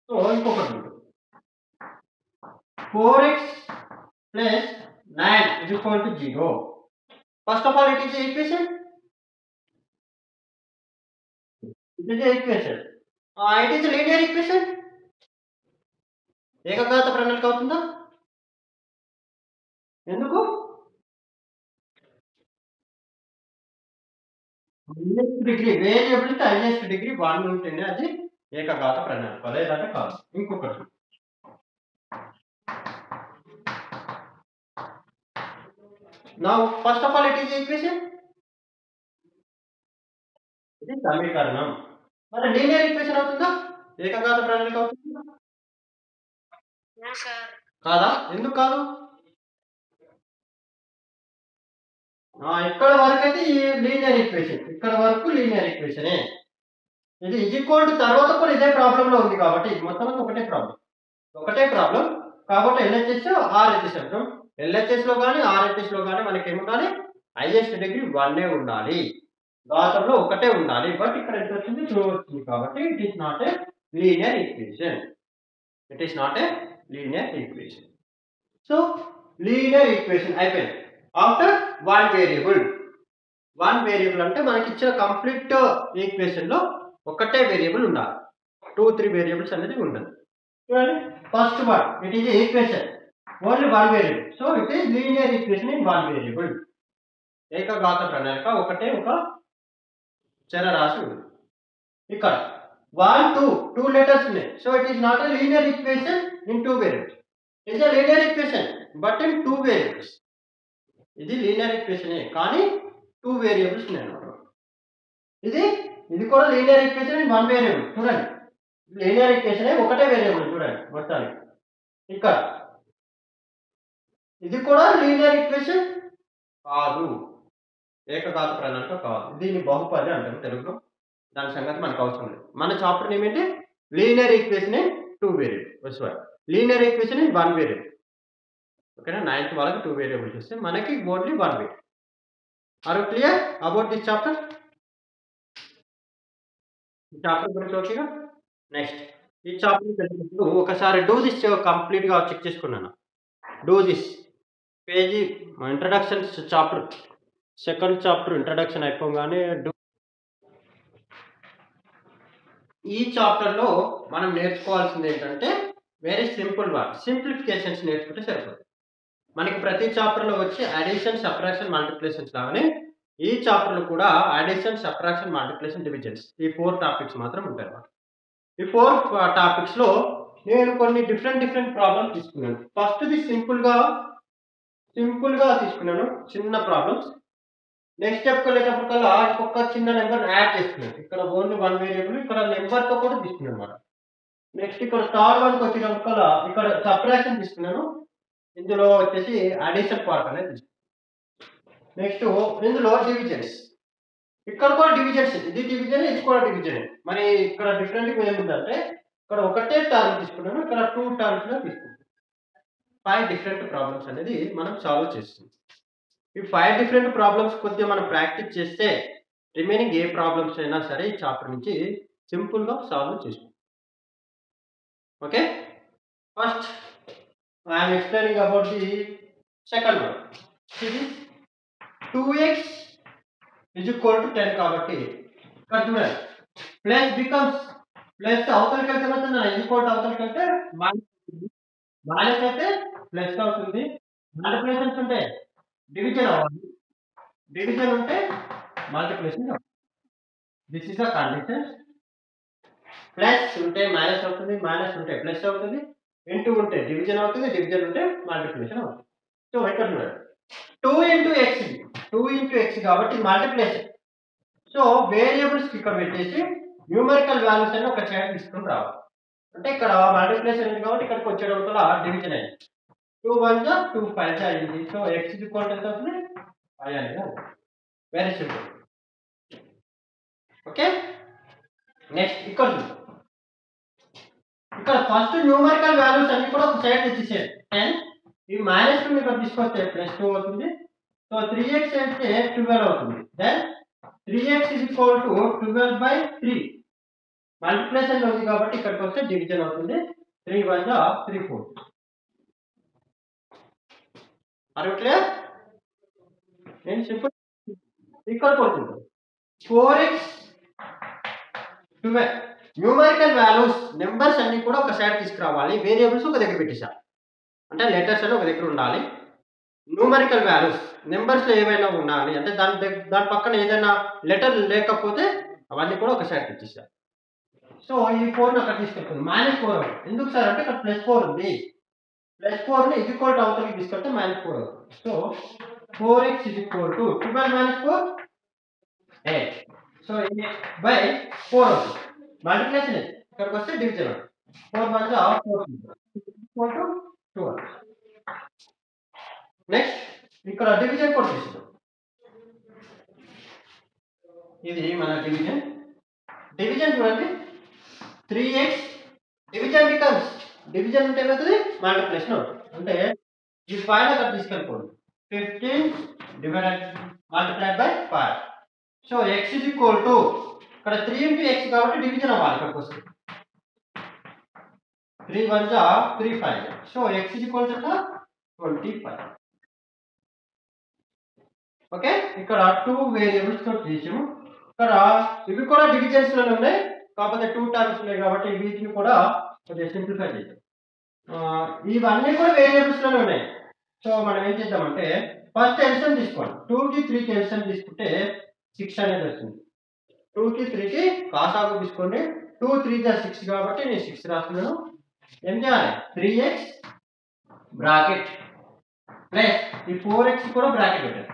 సో ఇంకొకటి 4x plus 9 is equal to 0. First of all, it is an equation. It is an equation. It is a linear equation. ఏకఘాత ప్రణాళిక అవుతుందా? ఎందుకు? Highest degree variable highest degree 1 ఉంటేనే అది ఏకఘాత ప్రణాళిక, లేదంటే కాదు. ఇంకొకటి now first of all it is equation, ఇది సమీకరణం. మరి లీనియర్ ఈక్వేషన్ అవుతుందా? ఏకఘాత ప్రణాళిక అవుతుందా? కాదా? ఎందుకు కాదు? ఇక్కడ వరకు అయితే ఈ లీనియర్ ఈక్వేషన్, ఇక్కడ వరకు లీనియర్ ఈక్వేషనే. ఇది ఈక్వల్ టు తర్వాత కూడా ఇదే ప్రాబ్లం లో ఉంది కాబట్టి మొత్తం ఒకటే ప్రాబ్లం కాబట్టి ఎల్హెచ్ఎస్ ఆర్హెచ్ఎస్ అంటాం. ఎల్హెచ్ఎస్ లో కానీ ఆర్హెచ్ఎస్ లో కానీ మనకి ఏముండాలి? హైయెస్ట్ డిగ్రీ 1 ఉండాలి, ఘాతంలో ఒకటే ఉండాలి. బట్ ఇక్కడ ఎంత వచ్చింది? 2 వచ్చింది కాబట్టి it is not a linear equation. So linear equation అయిపోయింది. ఆఫ్టర్ 1 వేరియబుల్ అంటే మనకి ఇచ్చిన కంప్లీట్ ఈక్వేషన్ లో ఒకటే వేరియబుల్ ఉండాలి, 2, 3 వేరియబుల్స్ అనేది ఉండదు. చూడండి, first one it is equation only 1 variable. So it is linear equation in 1 variable. ఏకఘాత ప్రణాళిక ఒకటే ఒక చరరాశి ఉంది. ఇక్కడ 1, 2 లెటర్స్ ఉన్నాయి. So it is not a linear equation in 2 variables. It is a linear equation but in 2 variables. ఇది లీనియర్ ఈక్వేషన్ కానీ 2 వేరియబుల్స్ ఉన్నాయి అన్నమాట. ఇది కూడా లీనియర్ ఈక్వేషన్ ఇన్ 1 వేరియబుల్. చూడండి, లీనియర్ ఈక్వేషన్ ఒకటే వేరియబుల్. చూడండి మొత్తానికి ఇక్కడ ఇది కూడా లీనియర్ ఈక్వేషన్ కాదు, ఏకఘాత ప్రణాళిక కాదు. దీన్ని బహుపది అంటారు తెలుగులో. దాని సంగతి మనకు అవసరం లేదు. మన చాప్టర్ ఏమిటి? Linear equation in 2 variable. Linear equation in 1 variable. ఓకేనా. 9th వాళ్ళకి 2 వేరియబుల్స్ వస్తే మనకి only 1 variable. Are you clear about this chapter? ఈ చాప్టర్ గురించి ఓకేగా. నెక్స్ట్ ఈ చాప్టర్ ఒకసారి డూ దిస్ కంప్లీట్ గా చెక్ చేసుకున్నాను. Do this page introduction chapter, second chapter introduction అయిపోగానే ఈ చాప్టర్ లో మనం నేర్చుకోవాల్సింది ఏంటంటే వెరీ సింపుల్ వర్డ్, సింప్లిఫికేషన్స్ నేర్చుకుంటే సరిపోతుంది. మనకి ప్రతి చాప్టర్ లో వచ్చి అడిషన్, సబ్ట్రాక్షన్, మల్టిప్లికేషన్స్ లాగానే ఈ చాప్టర్ లో కూడా అడిషన్, సబ్ట్రాక్షన్, మల్టిప్లికేషన్, డివిజన్స్ ఈ 4 టాపిక్స్ మాత్రం ఉంటాయి అన్నమాట. ఈ 4 టాపిక్స్ లో నేను కొన్ని డిఫరెంట్ ప్రాబ్లమ్స్ తీసుకున్నాను. ఫస్ట్ ది సింపుల్ గా తీసుకున్నాను, చిన్న ప్రాబ్లమ్స్. నెక్స్ట్ స్టెప్ వెళ్ళేటప్పటికల్లా ఇంకొక చిన్న నెంబర్ యాడ్ చేస్తున్నాను. ఇక్కడ ఓన్లీ 1 వేరియబుల్, ఇక్కడ నెంబర్ తో కూడా తీసుకున్నాను అన్నమాట. నెక్స్ట్ ఇక్కడ థర్డ్ వన్కి వచ్చేటప్పటికల్లా ఇక్కడ సబ్ట్రాక్షన్ తీసుకున్నాను, ఇందులో వచ్చేసి అడిషన్ పార్ట్ అనేది తీసుకున్నాను. నెక్స్ట్ ఇందులో డివిజన్స్ ఇక్కడ కూడా డివిజన్స్, ఇది డివిజన్, ఇది కూడా డివిజన్. మరి ఇక్కడ డిఫరెంట్ ఏముందంటే ఇక్కడ ఒకటే టర్మ్ తీసుకున్నాను, ఇక్కడ 2 టర్మ్స్ లో తీసుకున్నాను. 5 డిఫరెంట్ ప్రాబ్లమ్స్ అనేది మనం సాల్వ్ చేస్తున్నాం. ఈ 5 డిఫరెంట్ ప్రాబ్లమ్స్ కొద్దిగా మనం ప్రాక్టీస్ చేస్తే రిమైనింగ్ ఏ ప్రాబ్లమ్స్ అయినా సరే ఈ చాప్టర్ నుంచి సింపుల్ గా సాల్వ్ చేస్తాం. Okay, first I'm explaining about the second one. ఇది 2x is equal to 10 కాబట్టి ఇక్కడ చూడండి, ప్లస్ బికమ్స్ ప్లస్ అవతలకి వెళ్తే మాత్రం ఈక్వల్ టు అవతలకి వెళ్తే మైనస్ అయితే ప్లస్ అవుతుంది. మల్టిప్లికేషన్స్ ఉంటే డివిజన్ అవ్వాలి, డివిజన్ ఉంటే మల్టిప్లికేషన్ అవ్వాలి. This is the condition. Plus ఉంటే మైనస్ అవుతుంది, మైనస్ ఉంటే ప్లస్ అవుతుంది, ఇంటూ ఉంటే డివిజన్ అవుతుంది, డివిజన్ ఉంటే మల్టిప్లికేషన్ అవుతుంది. సో ఇక్కడ చూడండి, 2 ఇంటూ ఎక్స్, 2 ఇంటూ ఎక్స్ కాబట్టి మల్టిప్లికేషన్. సో వేరియబుల్స్ ఇక్కడ పెట్టేసి న్యూమరికల్ వాల్యూస్ అని ఒక సైడ్ తీసుకుని రావాలి. అంటే ఇక్కడ మల్టిప్లికేషన్ ఉంది కాబట్టి ఇక్కడికి వచ్చేటప్పుడు డివిజన్ అయింది. 2 1 2 5 అయింది. సో ఎక్స్ ఈక్వల్ టు ఎంత అవుతుంది, 5 అనేది. Very simple. ఓకే, నెక్స్ట్ ఇక్కడ చూద్దాం. ఇక్కడ ఫస్ట్ న్యూమరికల్ వాల్యూస్ అన్ని కూడా ఒక సైడ్ తెచ్చేసేయండి. 10 ఈ మైనస్ 2 ఇక్కడ తీసుకొస్తే ప్లస్ 2 అవుతుంది. సో 3x అయితే 12 అవుతుంది. Then 3x is equal to 12/3. Multiplication ఉంది కాబట్టి ఇక్కడికి వస్తే డివిజన్ అవుతుంది. 3 1 3 4. Are you clear? నేను సింపుల్ ఇక్కడ కొడుతుంది 4x 12. న్యూమరికల్ వాల్యూస్ నెంబర్స్ అన్ని కూడా ఒక సైడ్ తీసుకురావాలి, వేరియబుల్స్ ఒక దగ్గర పెట్టేసా. అంటే లెటర్స్ అని ఒక దగ్గర ఉండాలి. న్యూమరికల్ వాల్యూస్ నెంబర్స్ లో ఏవైనా ఉండాలి అంటే దాని పక్కన ఏదైనా లెటర్ లేకపోతే అవన్నీ కూడా ఒక సైడ్ తెచ్చేసా. సో ఈ 4 అక్కడ తీసుకెళ్తుంది. -4 ఎందుకు సార్ అంటే ఇక్కడ +4 ఉంది. +4 ని ఈక్వల్ టు అవతలకి తీసుకెళ్తే -4 అవుతుంది. So 4x is equal to 12 - 4 8. So 8/4 అవుతుంది. మల్టిప్లికేషన్ ఇక్కడికి వస్తే డివిజన్ అవుతుంది. 4 1 4 ఈక్వల్ టు 12. నెక్స్ట్ ఇక్కడ డివిజన్ కూడా తీసుకుందాం. ఇది మన డివిజన్. డివిజన్ చూడండి, 3x డివిజన్ బికమ్స్, డివిజన్ అంటే ఏమవుతుంది, మల్టిప్లికేషన్ అవుతుంది. అంటే ఈ 5 అక్కడ తీసుకెళ్ళిపోండి. 15 multiplied by 5. So x is equal to ఇక్కడ 3 ఇంటూ ఎక్స్ కాబట్టి డివిజన్ అవ్వాలి. ఇక్కడికి వస్తుంది 3 1 3 5. So x is equal to 25. Okay, ఇక్కడ 2 వేరియబుల్స్ తో చేసాము. ఇక్కడ ఇవి కూడా డివిజన్స్ లోనే ఉన్నాయి కాకపోతే 2 టర్మ్స్ ఉన్నాయి కాబట్టి వీటిని కూడా కొద్దిగా సింప్లిఫై చేద్దాం. ఇవన్నీ కూడా వేరియబుల్స్ లోనే ఉన్నాయి. సో మనం ఏం చేద్దామంటే ఫస్ట్ ఎల్సిఎం తీసుకోండి. 2 కి 3 కి ఎల్సిఎం తీసుకుంటే 6 అనేది వస్తుంది. 2 కి 3 కి కాసాగు తీసుకోండి. 2 3 6 కాబట్టి నేను 6 రాస్తున్నాను. ఏం చేయాలి, 3x బ్రాకెట్ ప్లస్ ఈ 4x కూడా బ్రాకెట్ పెట్టాలి.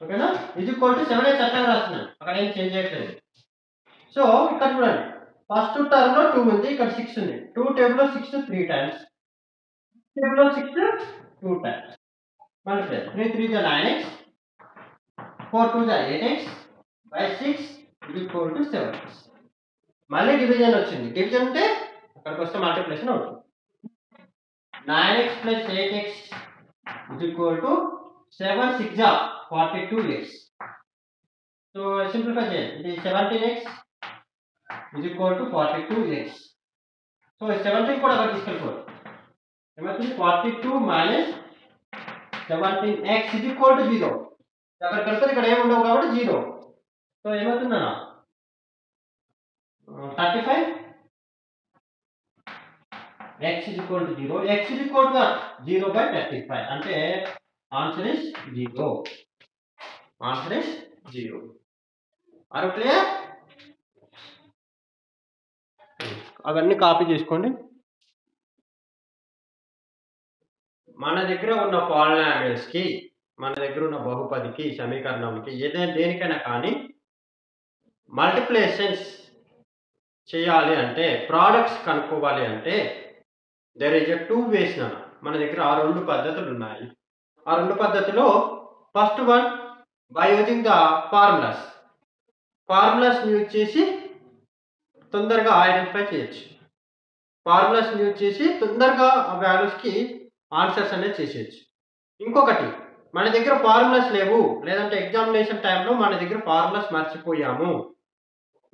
ఓకేనా, ఇది ఈక్వల్ టు 7x అట్లా రాస్తున్నాను, అక్కడ ఏం చేంజ్ చేయట్లేదు. సో ఇక్కడ చూడండి, ఫస్ట్ టర్మ్ లో 2 ఉంది, ఇక్కడ 6 ఉంది. 2 టేబుల్ లో 6 3 టైమ్స్, టేబుల్ లో 6 2 టైమ్స్. మళ్ళీ 3 3 9x, 4 2 8x by 6 is equal to 7x. మళ్ళీ డివిజన్ వచ్చింది. డివిజన్ అంటే అక్కడికి వస్తే మల్టిప్లికేషన్ అవుతుంది. 9x plus 8x is equal to 7 6 42x. So simplify చేయండి. ఇది 17x is equal to 42x. So 17 కూడా అక్కడ తీసుకెళ్ళిపోవాలి. ఏమవుతుంది, 42 minus 17x is equal to 0. అక్కడ కలిపితే ఇక్కడ ఏమి ఉండవు కాబట్టి 0. So ఏమవుతుందన్నా 35. x is equal to 0. x is equal to 0/35. అంటే answer is 0. Answer is 0. Are you clear? అవన్నీ కాపీ చేసుకోండి. మన దగ్గర ఉన్న పాలినామియల్స్ కి, మన దగ్గర ఉన్న బహుపదికి, సమీకరణానికి ఏదైనా దేనికైనా కానీ మల్టిప్లికేషన్స్ చేయాలి అంటే, ప్రోడక్ట్స్ కనుక్కోవాలి అంటే దేర్ ఇస్ 2 ways మన దగ్గర 2 పద్ధతులు ఉన్నాయి. ఆ 2 పద్ధతిలో first one by using the formulas use చేసి తొందరగా ఐడెంటిఫై చేయొచ్చు. ఫార్ములాస్ యూజ్ చేసి తొందరగా ఆ వాల్యూస్కి ఆన్సర్స్ అనేది చేసేయచ్చు. ఇంకొకటి, మన దగ్గర ఫార్ములాస్ లేవు, లేదంటే ఎగ్జామినేషన్ టైంలో మన దగ్గర ఫార్ములాస్ మర్చిపోయాము,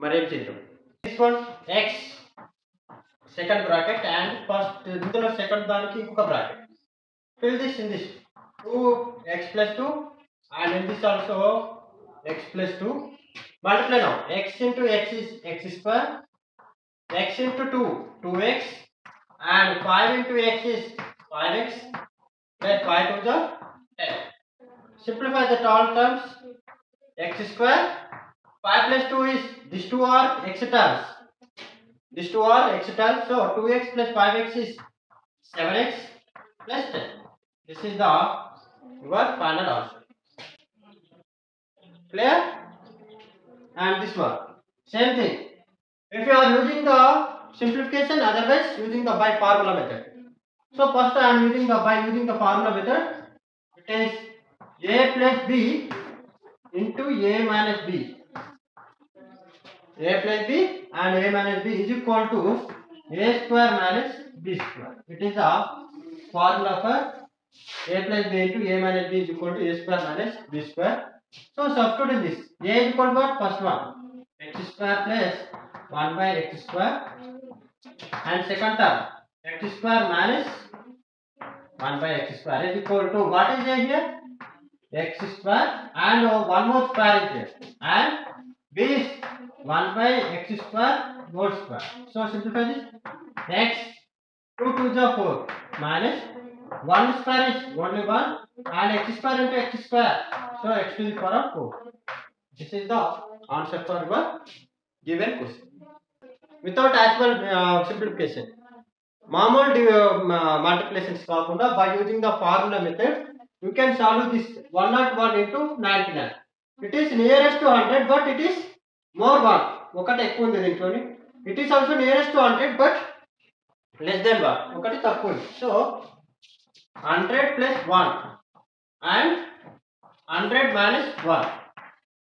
మరేం చేద్దాం? This one X second bracket and first ఇందులో సెకండ్ దానికి ఇంకొక bracket. Fill this in this 2x plus 2 and in this also x plus 2. Multiply now. X into x is x square, x into 2 2x, and 5 into x is 5x, then 5 to the 10. Simplify the all terms. X square, 5 plus 2 is, these two are x terms, these two are x terms, so 2x plus 5x is 7x plus 10. This is the your final answer. Clear? And this one same thing. If you are using the simplification, otherwise using the by formula method. So first I am using the the formula method. It is a plus b into a minus b. A plus b and a minus b is equal to a square minus b square. It is the formula for a plus b into a minus b is equal to a square minus b square. So substitute in this. A is equal to what? First one, x square plus 1 by x square, and second term x square minus 1 by x square is equal to what is there here? X square, and one more square is there, and b is 1 by x square whole square. So simplify this. X 2 to the 4 minus 1 square is only 1, and x square into x square, so x to the power of 4. This is the answer for your given question. Without actual simplification, మామూలు multiplications కాకుండా by using the formula method you can solve this 101 into 99. It is nearest to 100, but it is more 1. ఒకటి ఎక్కువ ఉంది దీంట్లోని. It is also nearest to 100, but less than 1. ఒకటి తక్కువ ఉంది. So 100 plus 1 and 100 minus 1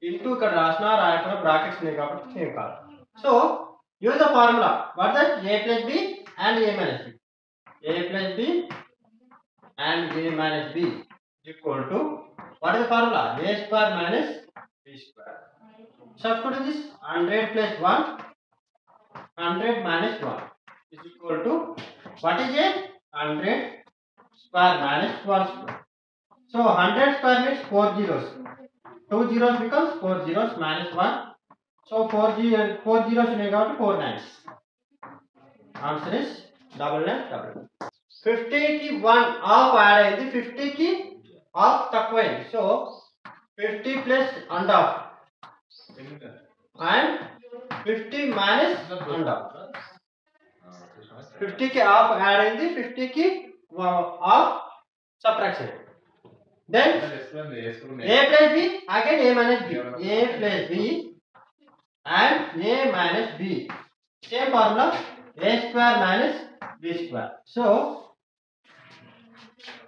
into ఇక్కడ రాసిన రాయకుండా బ్రాకెట్స్ ఉన్నాయి కాబట్టి సేమ్ కాదు. So use the formula. What that? a plus b and a minus b. a plus b and a minus b is equal to what is the formula? A square minus b square. Substitute this. 100 plus 1, 100 minus 1 is equal to what is a 100 square minus 1 square. So 100 square means 4 zeros. 2 zeros becomes 4 zeros minus 1. So 4 zeros in about 4 nines. Answer is 9999. 50 ki 1 half add ayindi, 50 ki half takku ayindi. So 50 plus and half and 50 minus and half. 50 ki half add ayindi, 50 ki half subtraction. Then a plus b, again a minus b, a plus b and a minus b, same formula, a square minus b square. So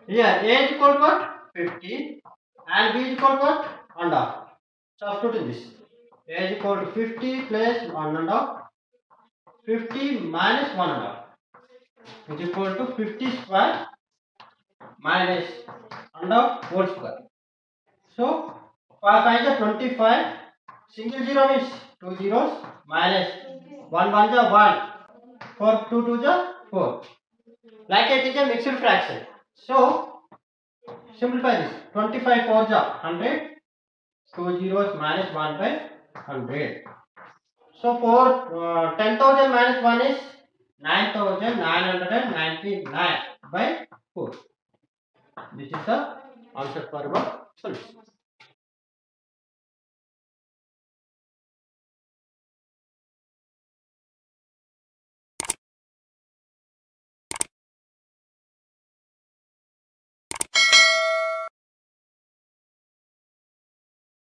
here a is equal to what? 50 and b is equal to what? And half. Substitute in this. A is equal to 50 plus 1 and half, 50 minus 1 and half is equal to 50 square minus and half whole square. So 5 is 25. Single zero means 2 zeros minus 1 1 is 1, 4 2 2 is 4. Like it is a mixed fraction. So simplify this. 25 4 is 100. 2 zeros minus 1 by 100. So 10,000 minus 1 is 9,999 by 4. This is the answer for our solution.